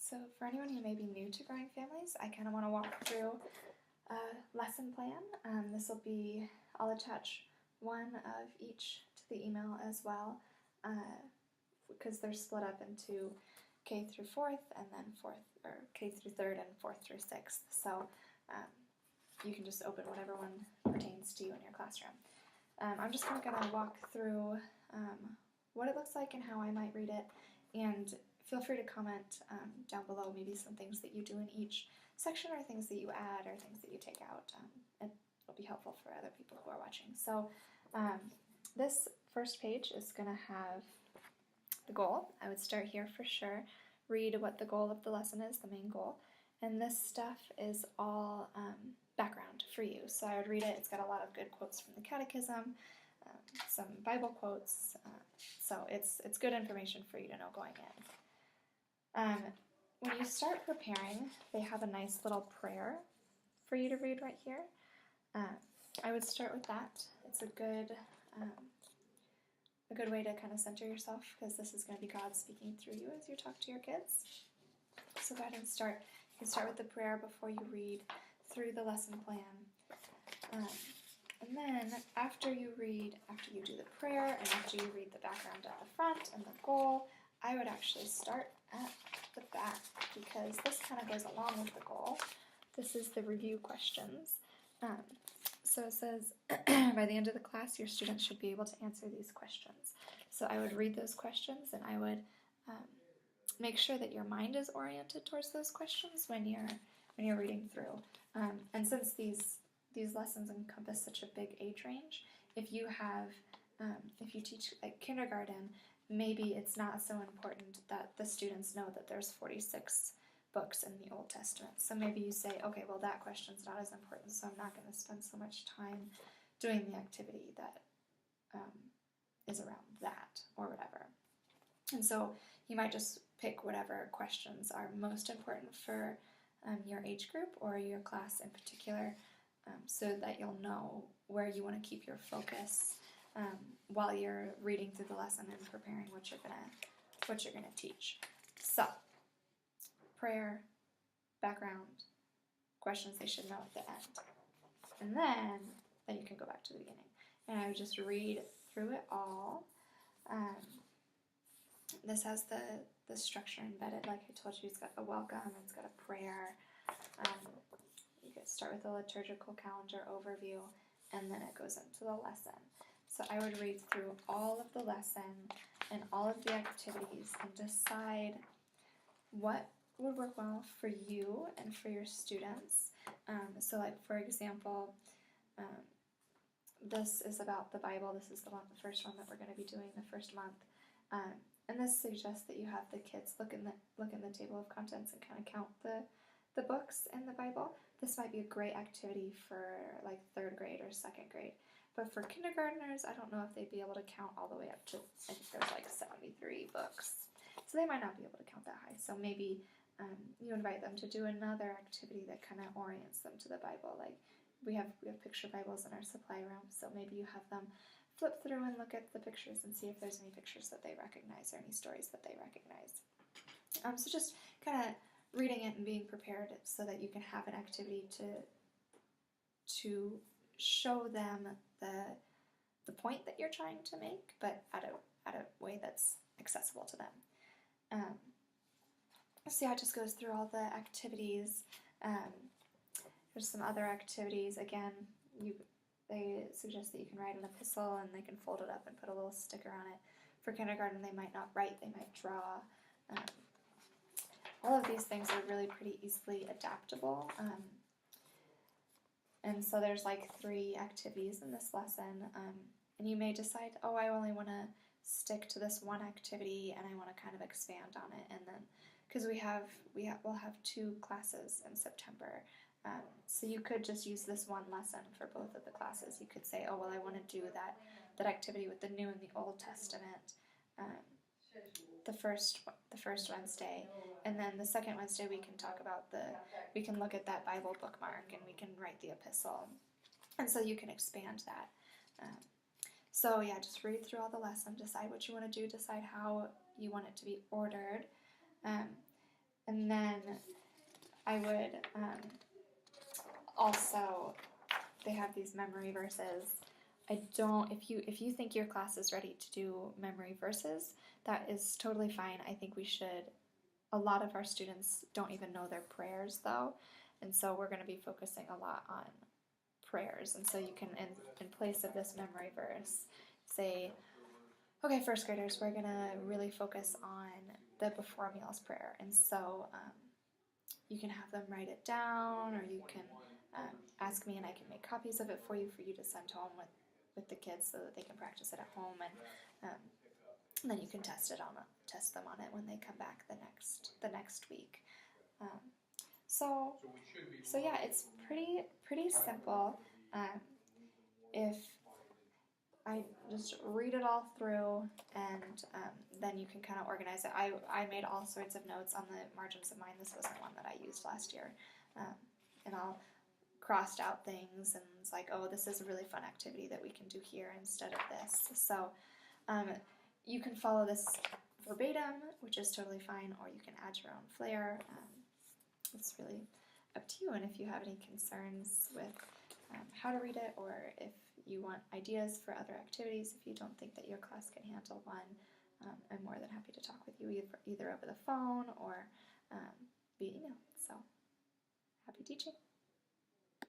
So for anyone who may be new to growing families, I kind of want to walk through a lesson plan. I'll attach one of each to the email as well, because they're split up into K through 4th and then K through 3rd and 4th through 6th. So you can just open whatever one pertains to you in your classroom. I'm just going to walk through what it looks like and how I might read it, and feel free to comment down below maybe some things that you do in each section or things that you add or things that you take out. It'll be helpful for other people who are watching. So this first page is going to have the goal. I would start here for sure. Read what the goal of the lesson is, the main goal. And this stuff is all background for you. So I would read it. It's got a lot of good quotes from the Catechism, some Bible quotes. So it's good information for you to know going in. When you start preparing, they have a nice little prayer for you to read right here. I would start with that. It's a good way to kind of center yourself, because this is going to be God speaking through you as you talk to your kids. So go ahead and start. You can start with the prayer before you read through the lesson plan. And then after you do the prayer and after you read the background at the front and the goal, I would actually start at the back, because this kind of goes along with the goal. This is the review questions. So it says, by the end of the class, your students should be able to answer these questions. So I would read those questions, and I would make sure that your mind is oriented towards those questions when you're reading through. And since these lessons encompass such a big age range, if you teach like kindergarten, maybe it's not so important that the students know that there's 46 books in the Old Testament. So maybe you say, okay, well, that question's not as important, so I'm not going to spend so much time doing the activity that is around that or whatever. And so you might just pick whatever questions are most important for your age group or your class in particular, so that you'll know where you want to keep your focus while you're reading through the lesson and preparing what you're gonna teach. So, prayer, background, questions they should know at the end, and then you can go back to the beginning. And I would just read through it all. This has the structure embedded, like I told you. It's got a welcome, it's got a prayer. You could start with a liturgical calendar overview, and then it goes into the lesson. So I would read through all of the lesson and all of the activities and decide what would work well for you and for your students. So like, for example, this is about the Bible. This is the first one that we're going to be doing the first month. And this suggests that you have the kids look in the table of contents and kind of count the books in the Bible. This might be a great activity for like 3rd grade or 2nd grade. But for kindergartners, I don't know if they'd be able to count all the way up to, I think there's like 73 books. So they might not be able to count that high. So maybe you invite them to do another activity that kind of orients them to the Bible. Like we have picture Bibles in our supply room, so maybe you have them flip through and look at the pictures and see if there's any pictures that they recognize or any stories that they recognize. So just kind of reading it and being prepared so that you can have an activity to show them the point that you're trying to make, but at a way that's accessible to them. So yeah, it just goes through all the activities. There's some other activities. Again, they suggest that you can write an epistle and they can fold it up and put a little sticker on it. For kindergarten, they might not write, they might draw. All of these things are really pretty easily adaptable. And so there's like 3 activities in this lesson. And you may decide, oh, I only want to stick to this one activity and I want to kind of expand on it. And then, because we'll have 2 classes in September. So you could just use this one lesson for both of the classes. You could say, oh, well, I want to do that activity with the New and the Old Testament the first Wednesday, and then the second Wednesday we can look at that Bible bookmark and we can write the epistle, and so you can expand that. So yeah, just read through all the lesson, decide what you want to do, decide how you want it to be ordered, and And then I would also, they have these memory verses. If you think your class is ready to do memory verses, that is totally fine. I think we should. A lot of our students don't even know their prayers though, and so we're going to be focusing a lot on prayers. And so you can, in place of this memory verse, say, okay, first graders, we're going to really focus on the before meals prayer. And so you can have them write it down, or you can ask me and I can make copies of it for you to send home with the kids so that they can practice it at home, and then you can test them on it when they come back the next week. So yeah, it's pretty simple. If I just read it all through, and then you can kind of organize it. I made all sorts of notes on the margins of mine. This wasn't one that I used last year, and I'll crossed out things, and it's like, oh, this is a really fun activity that we can do here instead of this. So you can follow this verbatim, which is totally fine, or you can add your own flair. It's really up to you. And if you have any concerns with how to read it, or if you want ideas for other activities, if you don't think that your class can handle one, I'm more than happy to talk with you either over the phone or via email. So happy teaching.